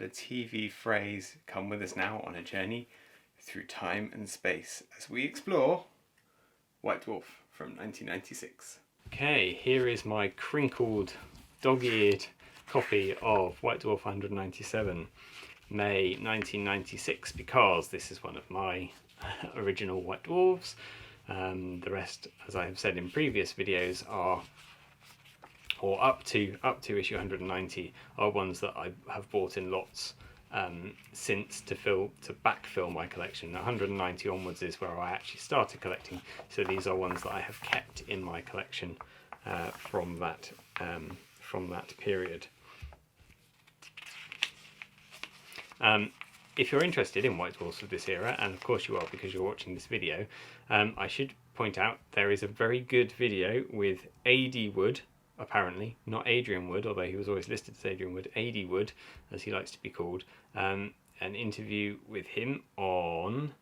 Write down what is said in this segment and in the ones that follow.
a TV phrase, come with us now on a journey through time and space as we explore White Dwarf from 1996. Okay, here is my crinkled, dog-eared copy of White Dwarf 197, May 1996, because this is one of my original White Dwarfs. The rest, as I have said in previous videos, are, or up to issue 190, are ones that I have bought in lots since to backfill my collection. 190 onwards is where I actually started collecting, so these are ones that I have kept in my collection from that period. If you're interested in White Dwarfs of this era, and of course you are because you're watching this video, I should point out there is a very good video with A.D. Wood, apparently, not Adrian Wood, although he was always listed as Adrian Wood, A.D. Wood, as he likes to be called, an interview with him on,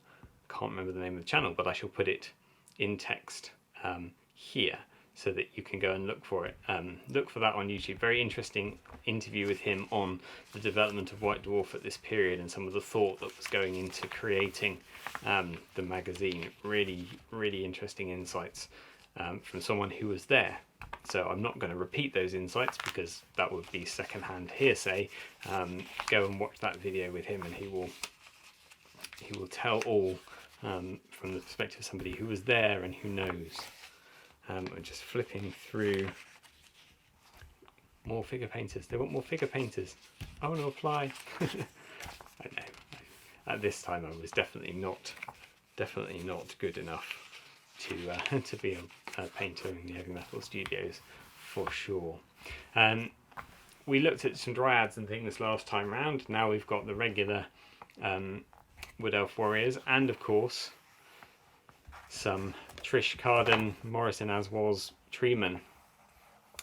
can't remember the name of the channel, but I shall put it in text here, so that you can go and look for it. Look for that on YouTube. Very interesting interview with him on the development of White Dwarf at this period and some of the thought that was going into creating the magazine. Really, really interesting insights from someone who was there. So I'm not going to repeat those insights because that would be secondhand hearsay. Go and watch that video with him and he will tell all from the perspective of somebody who was there and who knows. I'm just flipping through more figure painters. They want more figure painters. I want to apply. I know. At this time, I was definitely not good enough to be a painter in the Heavy Metal Studios, for sure. We looked at some dryads and things last time round. Now we've got the regular Wood Elf Warriors, and of course some Trish Carden, Morrison as was Treeman.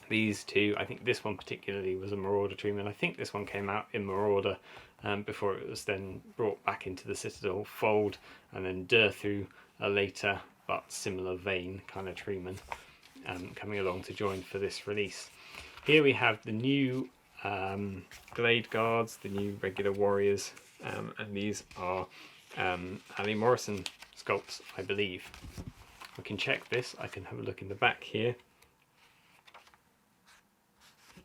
These two, I think this one particularly was a Marauder Treeman. I think this one came out in Marauder before it was then brought back into the Citadel fold, and then through a later but similar vein kind of Treeman coming along to join for this release. Here we have the new Glade Guards, the new regular warriors, and these are Ali Morrison sculpts, I believe. We can check this. I can have a look in the back here.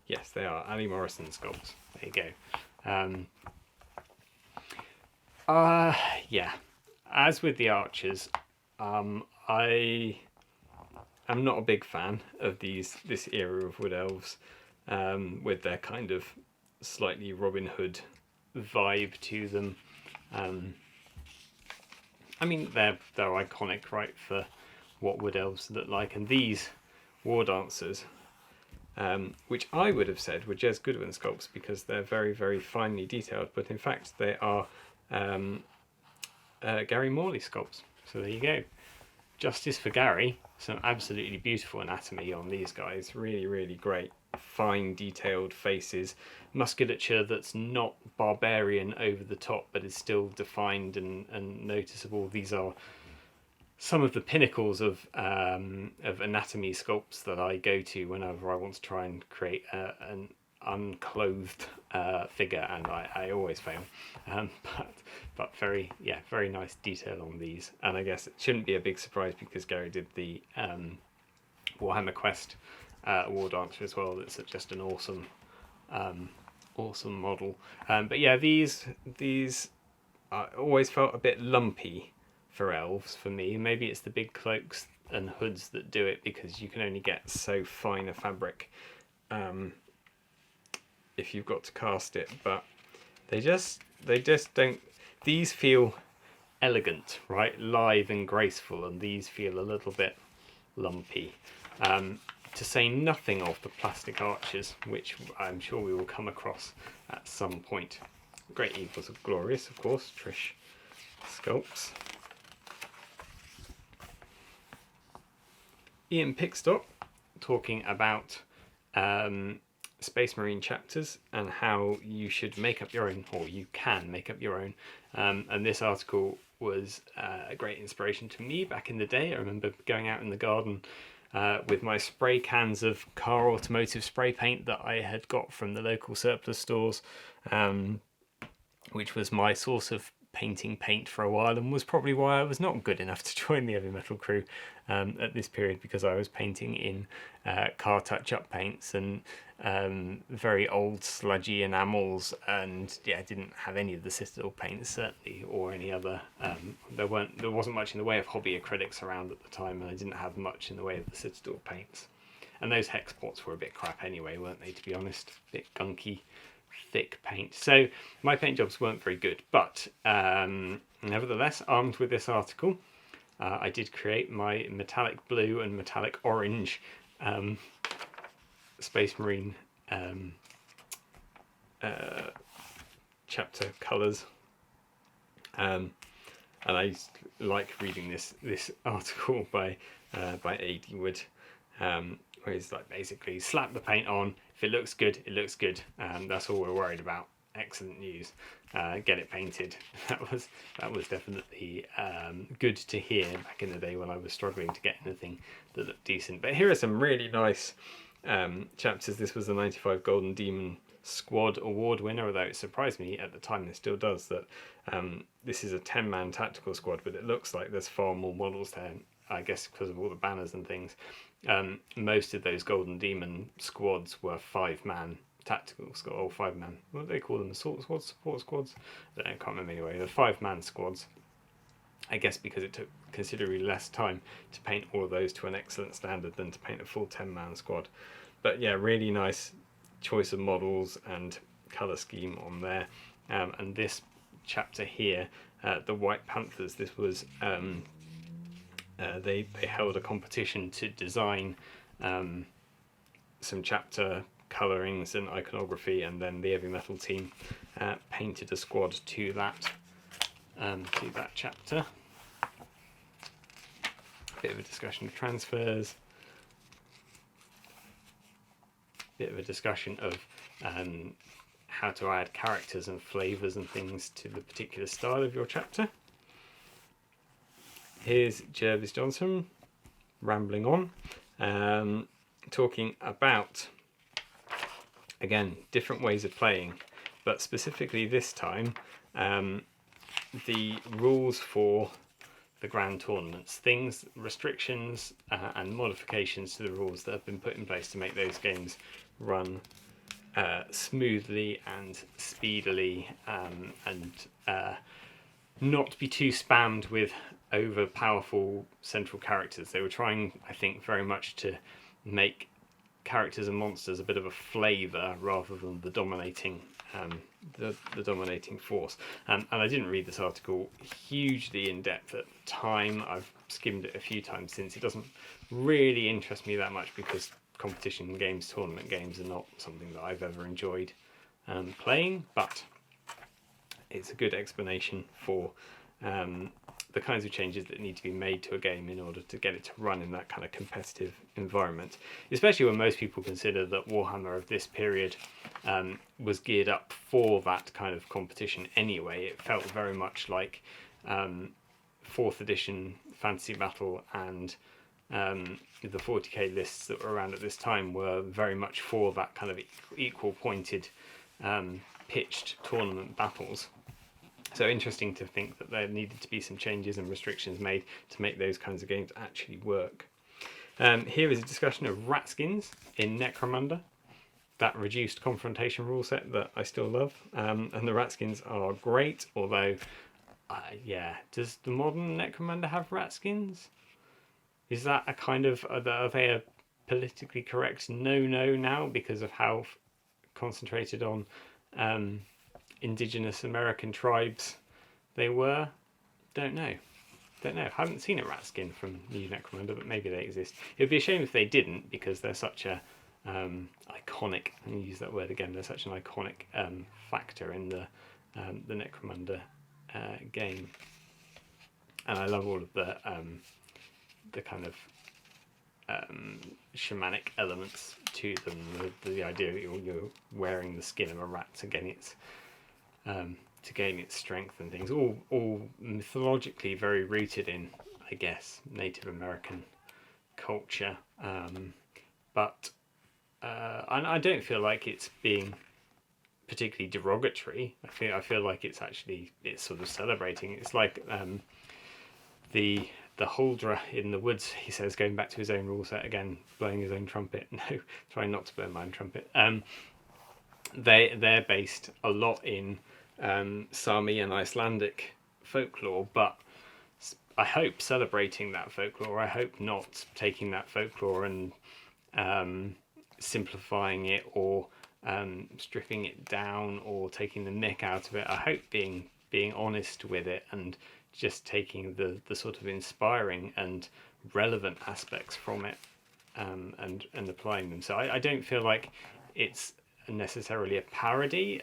Yes, they are Ali Morrison sculpts. There you go. Yeah, as with the archers, I am not a big fan of this era of Wood Elves with their kind of slightly Robin Hood vibe to them. I mean, they're iconic, right, for what Wood Elves look like. And these War Dancers, which I would have said were Jez Goodwin sculpts because they're very, very finely detailed, but in fact they are Gary Morley sculpts. So there you go. Justice for Gary. Some absolutely beautiful anatomy on these guys. Really, really great. Fine detailed faces. Musculature that's not barbarian over the top, but is still defined and noticeable. These are some of the pinnacles of anatomy sculpts that I go to whenever I want to try and create an unclothed figure, and I always fail. But very nice detail on these, and I guess it shouldn't be a big surprise because Gary did the Warhammer Quest War Dancer as well. That's just an awesome model. But yeah, these always felt a bit lumpy for elves for me. Maybe it's the big cloaks and hoods that do it, because you can only get so fine a fabric if you've got to cast it, but they just don't. These feel elegant, right, lithe and graceful, and these feel a little bit lumpy, to say nothing of the plastic archers, which I'm sure we will come across at some point. Great Eagles of Glorious, of course, Trish sculpts. Ian Pickstock talking about Space Marine chapters and how you should make up your own, or you can make up your own. And this article was a great inspiration to me back in the day. I remember going out in the garden with my spray cans of car automotive spray paint that I had got from the local surplus stores, which was my source of painting paint for a while, and was probably why I was not good enough to join the heavy metal crew at this period, because I was painting in car touch-up paints and very old sludgy enamels, and yeah, didn't have any of the Citadel paints certainly, or any other. There wasn't much in the way of hobby acrylics around at the time, and I didn't have much in the way of the Citadel paints. And those hex pots were a bit crap anyway, weren't they, to be honest? A bit gunky, thick paint. So my paint jobs weren't very good, but nevertheless, armed with this article, I did create my metallic blue and metallic orange Space Marine chapter colours. And I like reading this article by A.D. Wood, where he's like, basically, slap the paint on. If it looks good, it looks good. That's all we're worried about. Excellent news. Get it painted. That was definitely good to hear back in the day when I was struggling to get anything that looked decent. But here are some really nice chapters. This was the 95 Golden Demon Squad Award winner, although it surprised me at the time, and it still does, that this is a 10-man tactical squad, but it looks like there's far more models there, I guess because of all the banners and things. Most of those Golden Demon squads were 5-man tactical squad, or 5-man, what do they call them, assault squads, support squads? I can't remember anyway. The 5-man squads, I guess because it took considerably less time to paint all of those to an excellent standard than to paint a full 10-man squad. But yeah, really nice choice of models and colour scheme on there. And this chapter here, the White Panthers, this was they held a competition to design some chapter colourings and iconography, and then the heavy metal team painted a squad to that chapter. Bit of a discussion of transfers, bit of a discussion of how to add characters and flavours and things to the particular style of your chapter. Here's Jervis Johnson rambling on, talking about, again, different ways of playing, but specifically this time the rules for the grand tournaments, restrictions and modifications to the rules that have been put in place to make those games run smoothly and speedily, and not be too spammed with over powerful central characters. They were trying, I think, very much to make characters and monsters a bit of a flavour rather than the dominating the dominating force. And I didn't read this article hugely in depth at the time. I've skimmed it a few times since. It doesn't really interest me that much because competition games, tournament games, are not something that I've ever enjoyed playing, but it's a good explanation for the kinds of changes that need to be made to a game in order to get it to run in that kind of competitive environment, especially when most people consider that Warhammer of this period was geared up for that kind of competition anyway. It felt very much like 4th edition Fantasy Battle and the 40k lists that were around at this time were very much for that kind of equal pointed pitched tournament battles. So interesting to think that there needed to be some changes and restrictions made to make those kinds of games actually work. Here is a discussion of rat skins in Necromunda, that reduced confrontation rule set that I still love. And the rat skins are great, although, does the modern Necromunda have rat skins? Is that a kind of, are they a politically correct no-no now because of how concentrated on indigenous American tribes they were? Don't know. Haven't seen a rat skin from New Necromunda, but maybe they exist. It would be a shame if they didn't, because they're such a iconic, I'm going to use that word again, they're such an iconic factor in the Necromunda game. And I love all of the kind of shamanic elements to them. The idea that you're wearing the skin of a rat to gain its strength and things, all mythologically very rooted in, I guess, Native American culture. But I don't feel like it's being particularly derogatory. I feel like it's sort of celebrating. It's like the Huldra in the woods, he says, going back to his own rule set again, blowing his own trumpet. No, trying not to blow my own trumpet. They're based a lot in Sami and Icelandic folklore, but I hope celebrating that folklore. I hope not taking that folklore and simplifying it, or stripping it down, or taking the nick out of it. I hope being honest with it and just taking the sort of inspiring and relevant aspects from it, and applying them. So I don't feel like it's necessarily a parody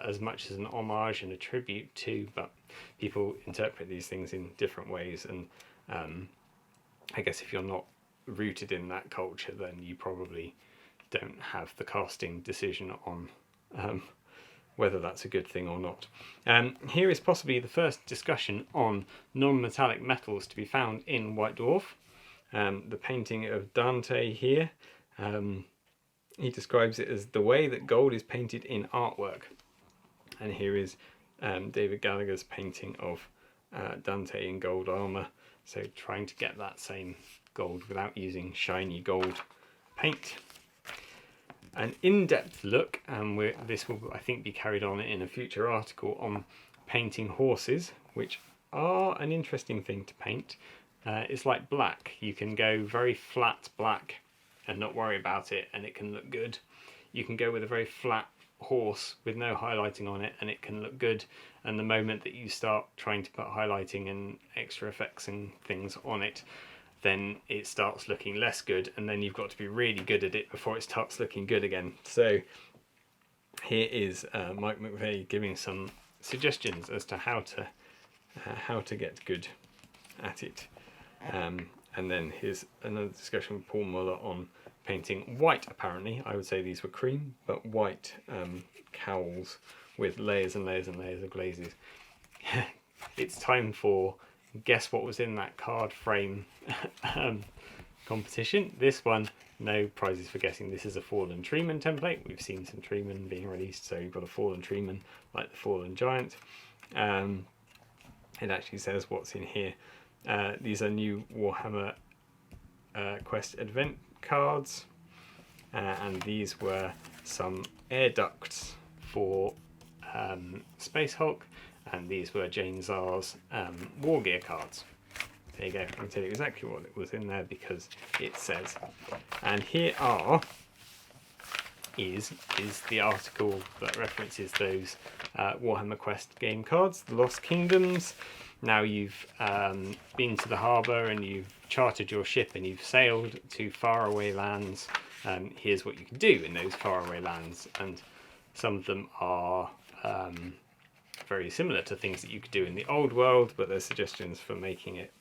as much as an homage and a tribute to, but people interpret these things in different ways, and I guess if you're not rooted in that culture, then you probably don't have the casting decision on whether that's a good thing or not. Here is possibly the first discussion on non-metallic metals to be found in White Dwarf. The painting of Dante here. He describes it as the way that gold is painted in artwork. And here is David Gallagher's painting of Dante in gold armour. So trying to get that same gold without using shiny gold paint. An in-depth look, and this will, I think, be carried on in a future article, on painting horses, which are an interesting thing to paint. It's like black. You can go very flat black and not worry about it, and it can look good. You can go with a very flat horse with no highlighting on it, and it can look good. And the moment that you start trying to put highlighting and extra effects and things on it, then it starts looking less good, and then you've got to be really good at it before it starts looking good again. So here is Mike McVey giving some suggestions as to how to get good at it. And then here's another discussion with Paul Muller on painting white. Apparently, I would say these were cream, but white cowls with layers and layers and layers of glazes. It's time for guess what was in that card frame competition. This one, no prizes for guessing. This is a Fallen Treeman template. We've seen some Treeman being released, so you've got a Fallen Treeman like the Fallen Giant. It actually says what's in here. These are new Warhammer Quest Advent cards, and these were some air ducts for Space Hulk, and these were Jane Czar's War Gear cards. There you go. I'll tell you exactly what it was in there because it says. And here is the article that references those Warhammer Quest game cards, the Lost Kingdoms. Now you've been to the harbour and you've chartered your ship and you've sailed to faraway lands. Here's what you can do in those faraway lands, and some of them are very similar to things that you could do in the old world, but there's suggestions for making it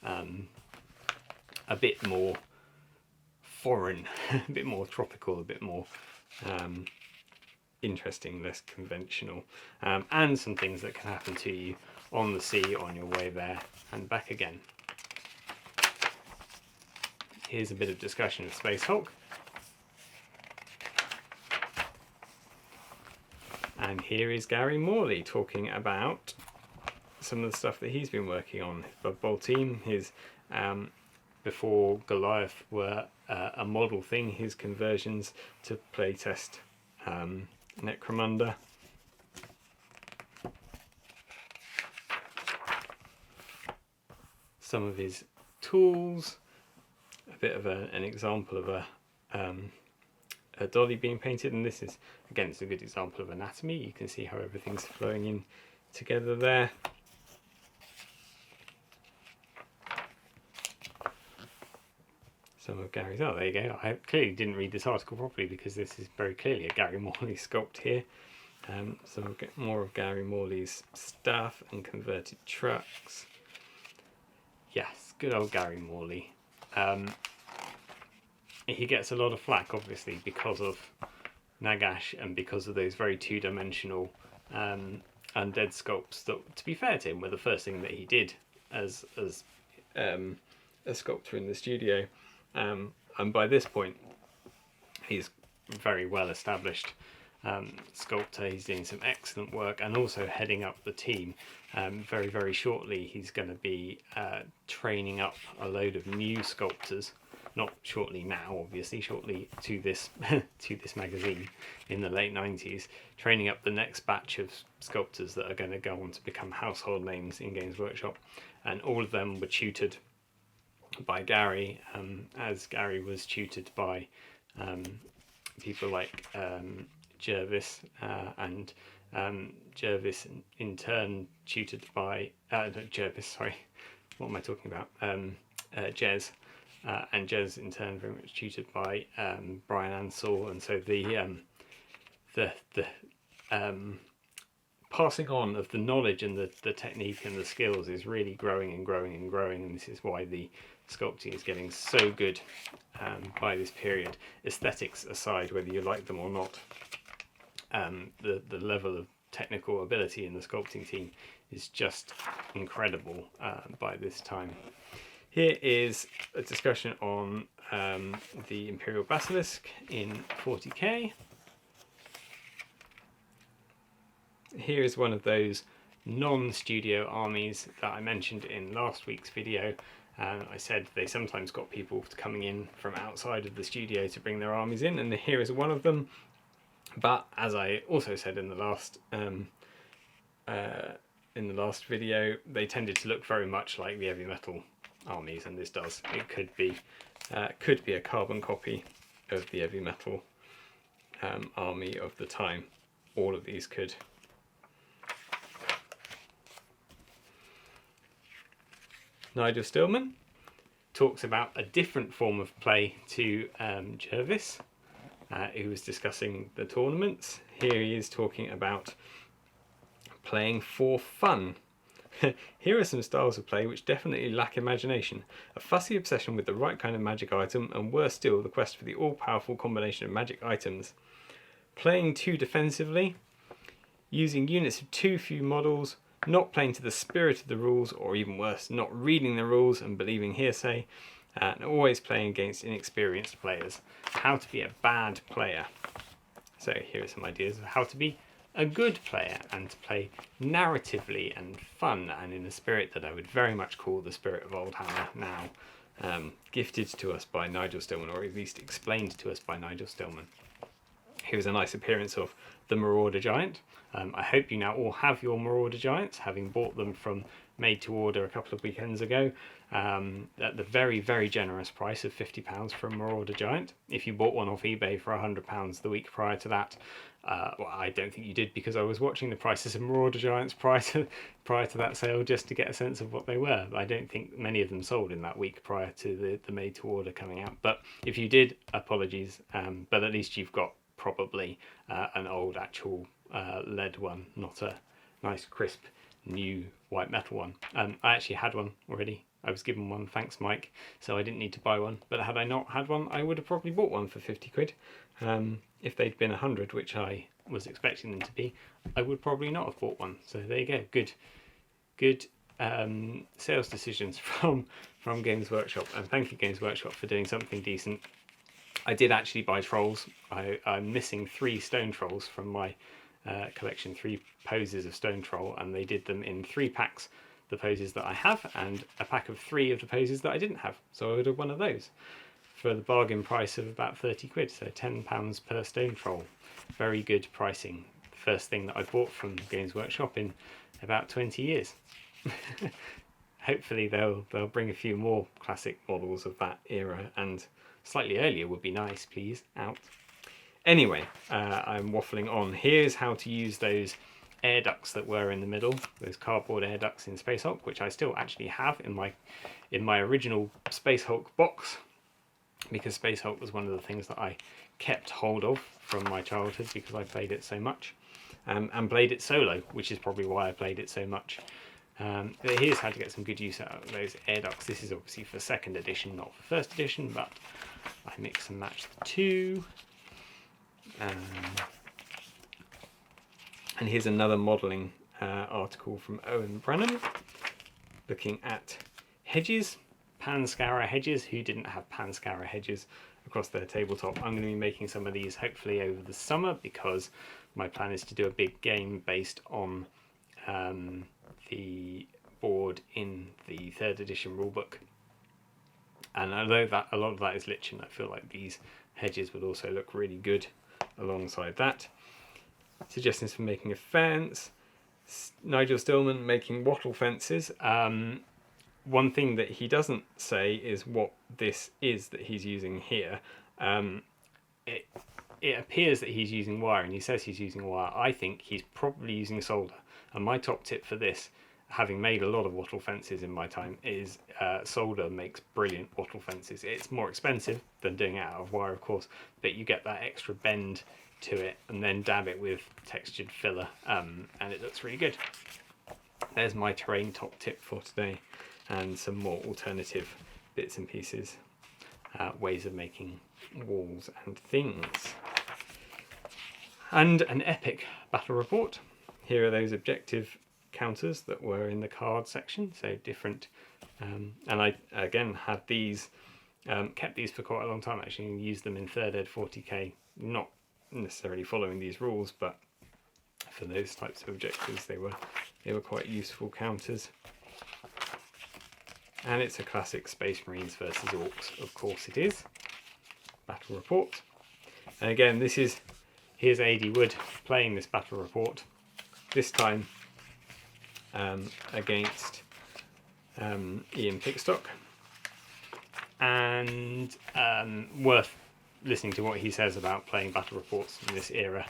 a bit more foreign, a bit more tropical, a bit more interesting, less conventional, and some things that can happen to you on the sea on your way there and back again. Here's a bit of discussion of Space Hulk. And here is Gary Morley talking about some of the stuff that he's been working on. His Blood Bowl team, his before Goliath were a model thing, his conversions to playtest Necromunda. Some of his tools, a bit of an example of a dolly being painted, and this is, again, it's a good example of anatomy. You can see how everything's flowing in together there. Some of Gary's, oh, there you go. I clearly didn't read this article properly because this is very clearly a Gary Morley sculpt here. So we'll get more of Gary Morley's stuff and converted trucks. Yes, good old Gary Morley. He gets a lot of flack, obviously, because of Nagash and because of those very two-dimensional undead sculpts that, to be fair to him, were the first thing that he did as a sculptor in the studio. And by this point, he's very well established sculptor. He's doing some excellent work and also heading up the team. Very, very shortly he's going to be training up a load of new sculptors. Not shortly now, obviously, shortly to this to this magazine in the late 90s, training up the next batch of sculptors that are going to go on to become household names in Games Workshop. And all of them were tutored by Gary, as Gary was tutored by people like Jervis, and Jervis in turn tutored by Jervis, sorry, what am I talking about? Jez, and Jez in turn very much tutored by Brian Ansell, and so the passing on of the knowledge and the technique and the skills is really growing and growing and growing, and this is why the sculpting is getting so good by this period. Aesthetics aside, whether you like them or not, the level of technical ability in the sculpting team is just incredible by this time. Here is a discussion on the Imperial Basilisk in 40k. Here is one of those non-studio armies that I mentioned in last week's video. I said they sometimes got people coming in from outside of the studio to bring their armies in, and here is one of them. But as I also said in the last video, they tended to look very much like the heavy metal armies, and this does. It could be a carbon copy of the heavy metal army of the time. All of these could. Nigel Stillman talks about a different form of play to Jervis, who was discussing the tournaments. Here he is talking about playing for fun. Here are some styles of play which definitely lack imagination. A fussy obsession with the right kind of magic item, and worse still, the quest for the all-powerful combination of magic items. Playing too defensively, using units of too few models, not playing to the spirit of the rules, or even worse, not reading the rules and believing hearsay, and always playing against inexperienced players. How to be a bad player. So here are some ideas of how to be a good player and to play narratively and fun and in a spirit that I would very much call the spirit of Oldhammer now, gifted to us by Nigel Stillman, or at least explained to us by Nigel Stillman. Here's a nice appearance of the Marauder Giant. I hope you now all have your Marauder Giants, having bought them from Made to Order a couple of weekends ago, at the very, very generous price of £50 for a Marauder Giant. If you bought one off eBay for £100 the week prior to that, well, I don't think you did, because I was watching the prices of Marauder Giants prior to that sale just to get a sense of what they were. I don't think many of them sold in that week prior to the Made to Order coming out. But if you did, apologies, but at least you've got probably an old actual lead one, not a nice crisp new white metal one. I actually had one already. I was given one, thanks Mike, so I didn't need to buy one. But had I not had one, I would have probably bought one for 50 quid. If they'd been 100, which I was expecting them to be, I would probably not have bought one. So there you go, good sales decisions from Games Workshop, and thank you Games Workshop for doing something decent. I did actually buy trolls. I'm missing 3 stone trolls from my collection, 3 poses of stone troll, and they did them in 3 packs, the poses that I have, and a pack of 3 of the poses that I didn't have. So I ordered one of those for the bargain price of about 30 quid, so £10 per stone troll. Very good pricing. First thing that I bought from Games Workshop in about 20 years. Hopefully they'll bring a few more classic models of that era, and slightly earlier would be nice, please, out. Anyway, I'm waffling on. Here's how to use those air ducts that were in the middle, those cardboard air ducts in Space Hulk, which I still actually have in my original Space Hulk box, because Space Hulk was one of the things that I kept hold of from my childhood because I played it so much, and played it solo, which is probably why I played it so much. But here's how to get some good use out of those air ducts. This is obviously for 2nd edition, not for 1st edition, but I mix and match the 2. And here's another modelling article from Owen Brennan, looking at hedges, Panscara hedges. Who didn't have Panscara hedges across their tabletop. I'm going to be making some of these hopefully over the summer, because my plan is to do a big game based on the board in the 3rd edition rulebook. And although that a lot of that is lichen, I feel like these hedges would also look really good alongside that. Suggestions for making a fence. Nigel Stillman making wattle fences. One thing that he doesn't say is what this is that he's using here. It appears that he's using wire, and he says he's using wire. I think he's probably using solder. And my top tip for this, having made a lot of wattle fences in my time, is solder makes brilliant wattle fences. It's more expensive than doing it out of wire, of course, but you get that extra bend to it, and then dab it with textured filler, and it looks really good. There's my terrain top tip for today, and some more alternative bits and pieces, ways of making walls and things. And an epic battle report. Here are those objective counters that were in the card section, so different, and I again had these, kept these for quite a long time actually, and used them in 3rd ed 40k, not necessarily following these rules, but for those types of objectives they were quite useful counters. And it's a classic Space Marines versus Orcs, of course it is. Battle report. And again, here's AD Wood playing this battle report, this time against Ian Pickstock, and worth listening to what he says about playing battle reports in this era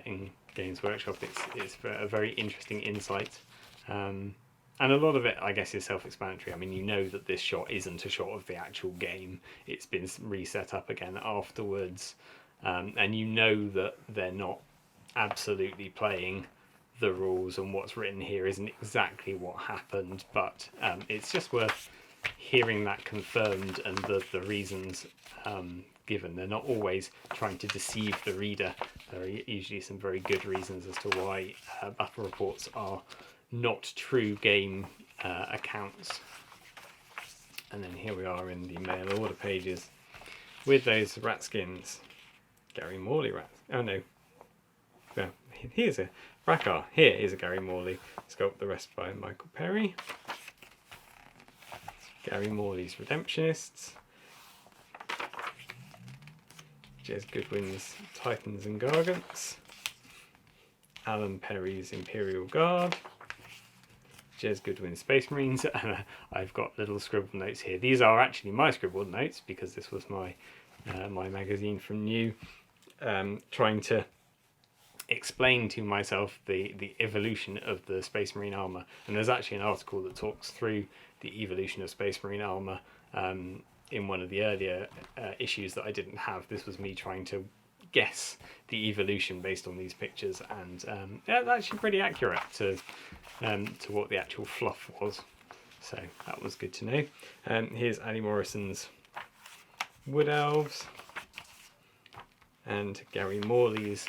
in Games Workshop. It's a very interesting insight, and a lot of it, I guess, is self-explanatory. I mean, you know that this shot isn't a shot of the actual game. It's been reset up again afterwards, and you know that they're not absolutely playing the rules, and what's written here isn't exactly what happened, but it's just worth hearing that confirmed, and the reasons given. They're not always trying to deceive the reader. There are usually some very good reasons as to why battle reports are not true game accounts. And then here we are in the mail order pages with those rat skins. Gary Morley rat. Oh no. Well, here's a Brackar. Here is a Gary Morley sculpt, the rest by Michael Perry. Gary Morley's Redemptionists. Jez Goodwin's Titans and Gargants. Alan Perry's Imperial Guard. Jez Goodwin's Space Marines. And I've got little scribbled notes here. These are actually my scribbled notes, because this was my my magazine from New, trying to explain to myself the evolution of the Space Marine armour. And there's actually an article that talks through the evolution of Space Marine armour in one of the earlier issues that I didn't have. This was me trying to guess the evolution based on these pictures, and yeah, that's actually pretty accurate to what the actual fluff was. So that was good to know. Here's Ali Morrison's Wood Elves, and Gary Morley's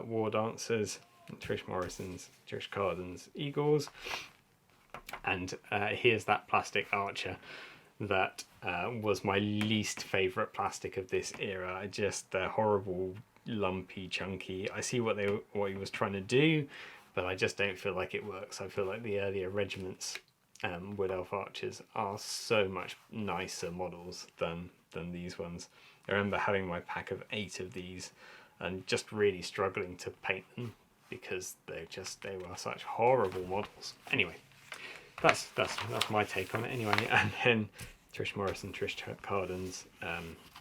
War Dancers, and Trish Morrison's, Trish Carden's Eagles. And here's that plastic archer that was my least favourite plastic of this era. Just horrible, lumpy, chunky. I see what he was trying to do, but I just don't feel like it works. I feel like the earlier regiments Wood Elf archers are so much nicer models than these ones. I remember having my pack of 8 of these and just really struggling to paint them because they were such horrible models. Anyway, that's my take on it anyway. And then Trish Morrison, Trish Carden's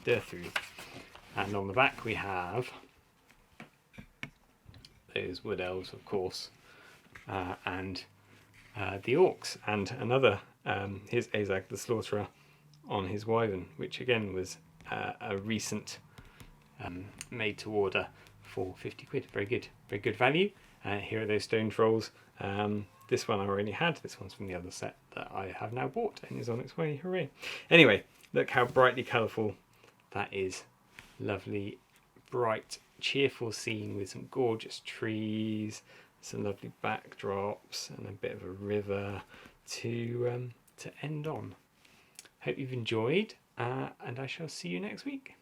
Durthu. And on the back we have those Wood Elves, of course, and the Orcs, and another, here's Azag the Slaughterer on his Wyvern, which again was a recent made to order for 50 quid. Very good value. Here are those stone trolls. This one I already had. This one's from the other set that I have now bought and is on its way. Hooray. Anyway, look how brightly colourful that is. Lovely, bright, cheerful scene with some gorgeous trees, some lovely backdrops, and a bit of a river to end on. Hope you've enjoyed, and I shall see you next week.